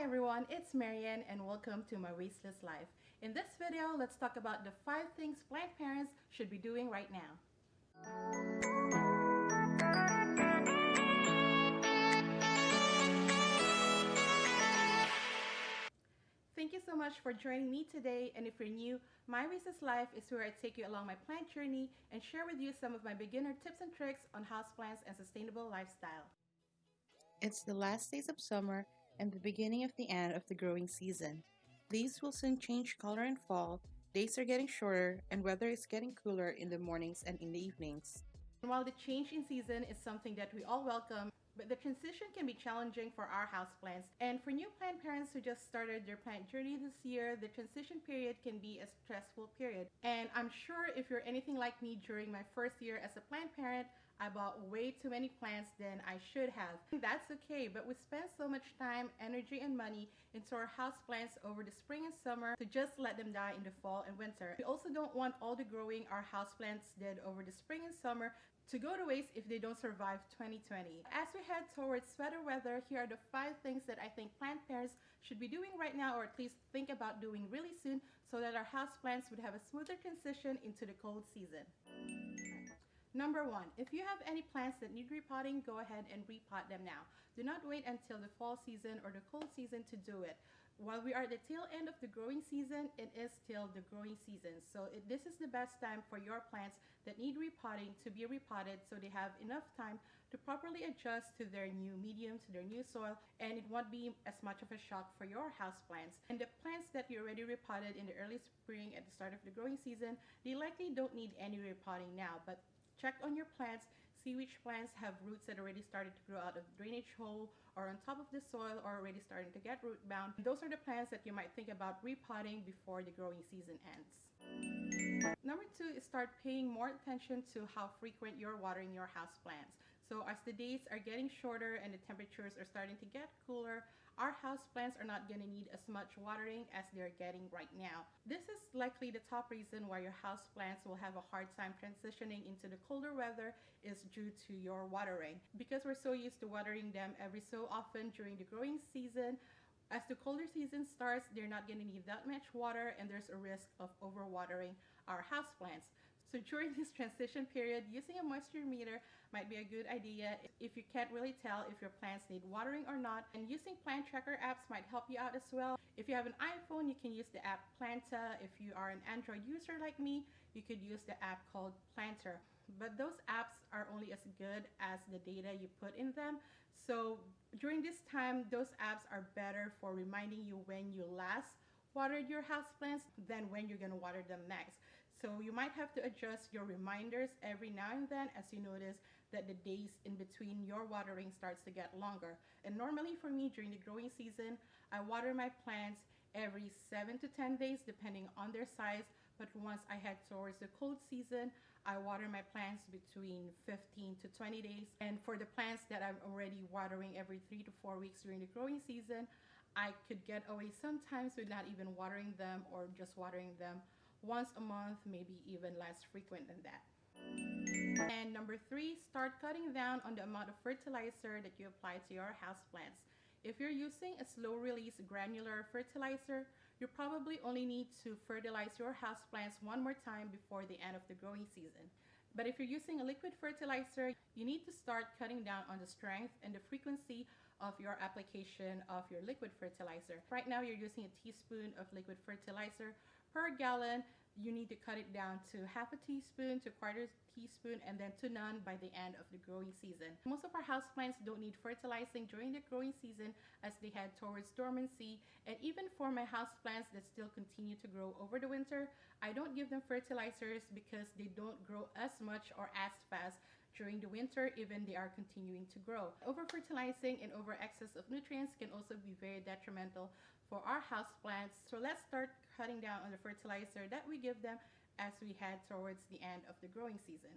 everyone, it's Marian and welcome to my Wasteless Life. In this video, let's talk about the 5 things plant parents should be doing right now. Thank you so much for joining me today, and if you're new, my Wasteless Life is where I take you along my plant journey and share with you some of my beginner tips and tricks on houseplants and sustainable lifestyle. It's the last days of summer and the beginning of the end of the growing season. Leaves will soon change color in fall, days are getting shorter, and weather is getting cooler in the mornings and in the evenings. And while the change in season is something that we all welcome, but the transition can be challenging for our houseplants. And for new plant parents who just started their plant journey this year, the transition period can be a stressful period. And I'm sure if you're anything like me, during my first year as a plant parent, I bought way too many plants than I should have. That's okay, but we spend so much time, energy, and money into our houseplants over the spring and summer to just let them die in the fall and winter. We also don't want all the growing our houseplants did over the spring and summer to go to waste if they don't survive 2020. As we head towards wetter weather, here are the 5 things that I think plant parents should be doing right now, or at least think about doing really soon, so that our houseplants would have a smoother transition into the cold season. Number 1, if you have any plants that need repotting, go ahead and repot them now. Do not wait until the fall season or the cold season to do it. While we are at the tail end of the growing season, it is still the growing season. So this is the best time for your plants that need repotting to be repotted, so they have enough time to properly adjust to their new medium, to their new soil, and it won't be as much of a shock for your house plants. And the plants that you already repotted in the early spring at the start of the growing season, they likely don't need any repotting now, but check on your plants, see which plants have roots that already started to grow out of the drainage hole or on top of the soil or already starting to get root bound. Those are the plants that you might think about repotting before the growing season ends. Number 2 is start paying more attention to how frequent you're watering your house plants. So as the days are getting shorter and the temperatures are starting to get cooler, our house plants are not going to need as much watering as they're getting right now. This is likely the top reason why your house plants will have a hard time transitioning into the colder weather is due to your watering. Because we're so used to watering them every so often during the growing season, as the colder season starts, they're not going to need that much water, and there's a risk of overwatering our houseplants. So during this transition period, using a moisture meter might be a good idea if you can't really tell if your plants need watering or not. And using plant tracker apps might help you out as well. If you have an iPhone, you can use the app Planta. If you are an Android user like me, you could use the app called Planter. But those apps are only as good as the data you put in them. So during this time, those apps are better for reminding you when you last watered your houseplants than when you're going to water them next. So you might have to adjust your reminders every now and then as you notice that the days in between your watering starts to get longer. And normally for me during the growing season, I water my plants every 7 to 10 days depending on their size. But once I head towards the cold season, I water my plants between 15 to 20 days. And for the plants that I'm already watering every 3 to 4 weeks during the growing season, I could get away sometimes with not even watering them or just watering them once a month, maybe even less frequent than that. And number 3, start cutting down on the amount of fertilizer that you apply to your houseplants. If you're using a slow-release granular fertilizer, you probably only need to fertilize your houseplants one more time before the end of the growing season. But if you're using a liquid fertilizer, you need to start cutting down on the strength and the frequency of your application of your liquid fertilizer. Right now, you're using a teaspoon of liquid fertilizer per gallon. You need to cut it down to half a teaspoon to a quarter teaspoon and then to none by the end of the growing season. Most of our houseplants don't need fertilizing during the growing season as they head towards dormancy. And even for my houseplants that still continue to grow over the winter, I don't give them fertilizers because they don't grow as much or as fast during the winter, even they are continuing to grow. Over-fertilizing and over-excess of nutrients can also be very detrimental for our houseplants. So let's start cutting down on the fertilizer that we give them as we head towards the end of the growing season.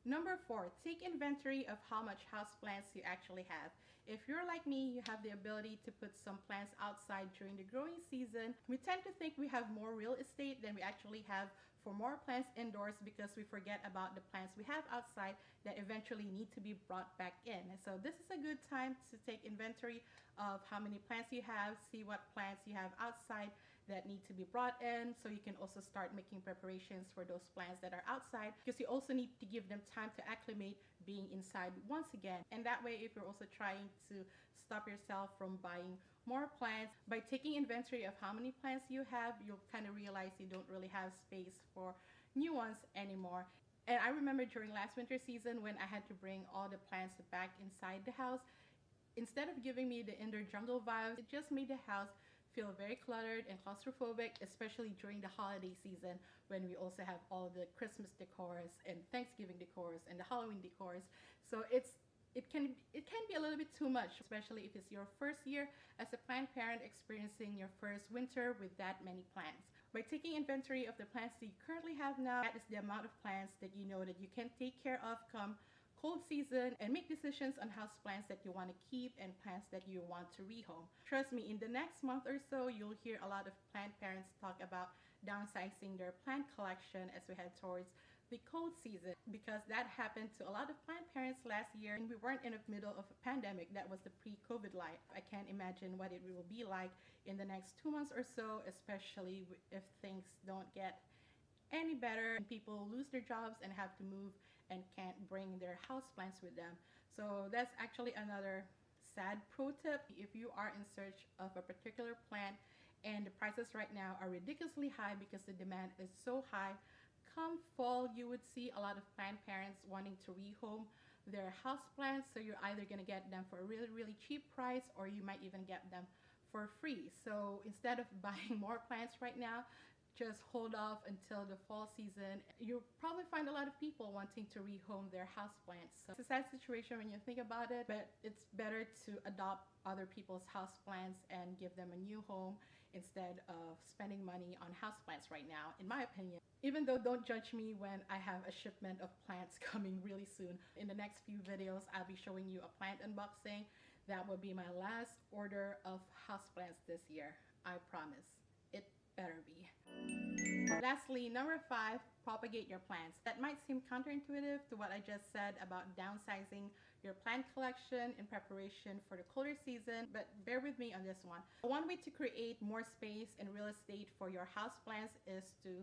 Number 4, take inventory of how much houseplants you actually have. If you're like me, you have the ability to put some plants outside during the growing season. We tend to think we have more real estate than we actually have for more plants indoors because we forget about the plants we have outside that eventually need to be brought back in. So this is a good time to take inventory of how many plants you have, see what plants you have outside that need to be brought in, so you can also start making preparations for those plants that are outside, because you also need to give them time to acclimate being inside once again. And that way, if you're also trying to stop yourself from buying more plants, by taking inventory of how many plants you have, you'll kind of realize you don't really have space for new ones anymore. And I remember during last winter season when I had to bring all the plants back inside the house, instead of giving me the indoor jungle vibes, it just made the house feel very cluttered and claustrophobic, especially during the holiday season when we also have all the Christmas decors and Thanksgiving decors and the Halloween decors. So it can be a little bit too much, especially if it's your first year as a plant parent experiencing your first winter with that many plants. By taking inventory of the plants that you currently have now, that is the amount of plants that you know that you can take care of come cold season, and make decisions on house plants that you want to keep and plants that you want to rehome. Trust me, in the next month or so, you'll hear a lot of plant parents talk about downsizing their plant collection as we head towards the cold season, because that happened to a lot of plant parents last year, and we weren't in the middle of a pandemic. That was the pre-COVID life. I can't imagine what it will be like in the next 2 months or so, especially if things don't get any better and people lose their jobs and have to move and can't bring their houseplants with them. So that's actually another sad pro tip. If you are in search of a particular plant and the prices right now are ridiculously high because the demand is so high, come fall, you would see a lot of plant parents wanting to rehome their houseplants. So you're either going to get them for a really, really cheap price, or you might even get them for free. So instead of buying more plants right now, just hold off until the fall season. You'll probably find a lot of people wanting to rehome their houseplants. So it's a sad situation when you think about it, but it's better to adopt other people's houseplants and give them a new home instead of spending money on houseplants right now, in my opinion. Even though, don't judge me when I have a shipment of plants coming really soon. In the next few videos, I'll be showing you a plant unboxing. That will be my last order of houseplants this year. I promise. It better be. Lastly, number 5, propagate your plants. That might seem counterintuitive to what I just said about downsizing your plant collection in preparation for the colder season, but bear with me on this one. One way to create more space and real estate for your houseplants is to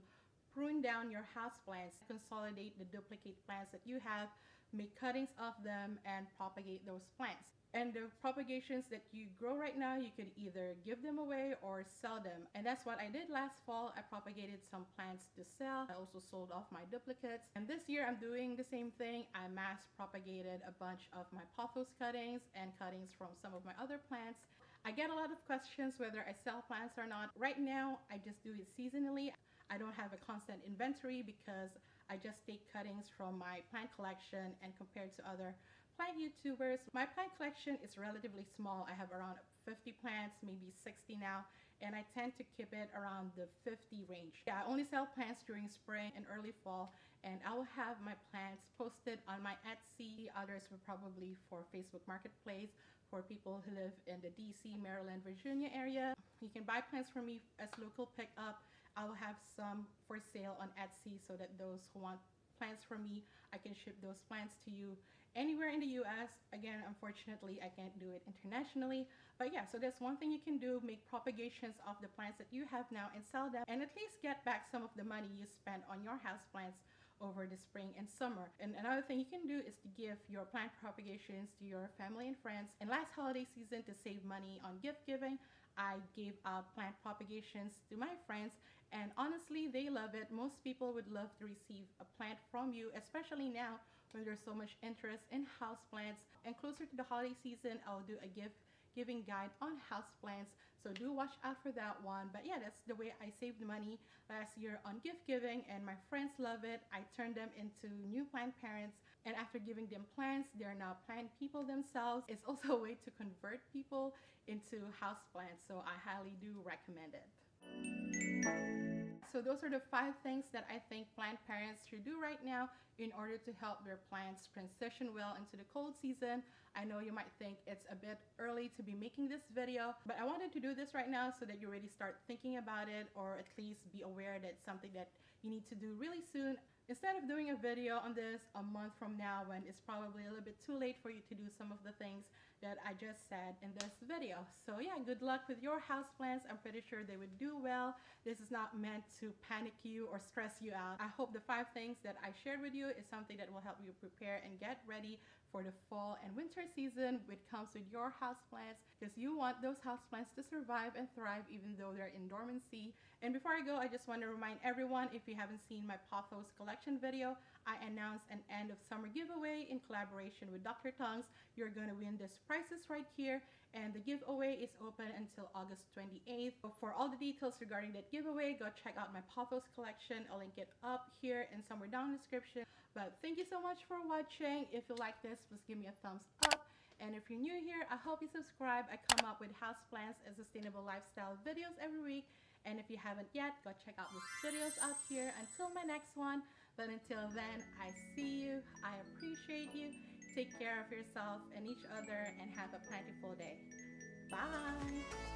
prune down your houseplants, consolidate the duplicate plants that you have, make cuttings of them, and propagate those plants. And the propagations that you grow right now, you could either give them away or sell them. And that's what I did last fall. I propagated some plants to sell. I also sold off my duplicates. And this year I'm doing the same thing. I mass propagated a bunch of my pothos cuttings and cuttings from some of my other plants. I get a lot of questions whether I sell plants or not. Right now, I just do it seasonally. I don't have a constant inventory because I just take cuttings from my plant collection, and compared to other plant YouTubers, my plant collection is relatively small. I have around 50 plants, maybe 60 now, and I tend to keep it around the 50 range. Yeah, I only sell plants during spring and early fall, and I will have my plants posted on my Etsy. Others will probably for Facebook Marketplace for people who live in the DC, Maryland, Virginia area. You can buy plants from me as local pickup. I will have some for sale on Etsy so that those who want plants from me, I can ship those plants to you anywhere in the US. Again, unfortunately, I can't do it internationally. But yeah, so that's one thing you can do. Make propagations of the plants that you have now and sell them, and at least get back some of the money you spent on your house plants over the spring and summer. And another thing you can do is to give your plant propagations to your family and friends. And last holiday season, to save money on gift giving, I gave out plant propagations to my friends, and honestly, they love it. Most people would love to receive a plant from you, especially now when there's so much interest in houseplants. And closer to the holiday season, I'll do a gift giving guide on houseplants, so do watch out for that one. But yeah, that's the way I saved money last year on gift giving, and my friends love it. I turned them into new plant parents, and after giving them plants, they're now plant people themselves. It's also a way to convert people into houseplants, so I highly do recommend it. So those are the 5 things that I think plant parents should do right now in order to help their plants transition well into the cold season. I know you might think it's a bit early to be making this video, but I wanted to do this right now so that you already start thinking about it, or at least be aware that it's something that you need to do really soon, instead of doing a video on this a month from now when it's probably a little bit too late for you to do some of the things that I just said in this video. So yeah, good luck with your houseplants. I'm pretty sure they would do well. This is not meant to panic you or stress you out. I hope the 5 things that I shared with you is something that will help you prepare and get ready for the fall and winter season when it comes with your houseplants, because you want those houseplants to survive and thrive even though they're in dormancy. And before I go, I just want to remind everyone, if you haven't seen my pothos collection video, I announced an end of summer giveaway in collaboration with Dr. Tongues. You're going to win these prizes right here, and the giveaway is open until August 28th. For all the details regarding that giveaway, go check out my pothos collection. I'll link it up here and somewhere down in the description. But thank you so much for watching. If you like this, please give me a thumbs up. And if you're new here, I hope you subscribe. I come up with houseplants and sustainable lifestyle videos every week. And if you haven't yet, go check out these videos out here. Until my next one. But until then, I see you. I appreciate you. Take care of yourself and each other, and have a plentiful day. Bye.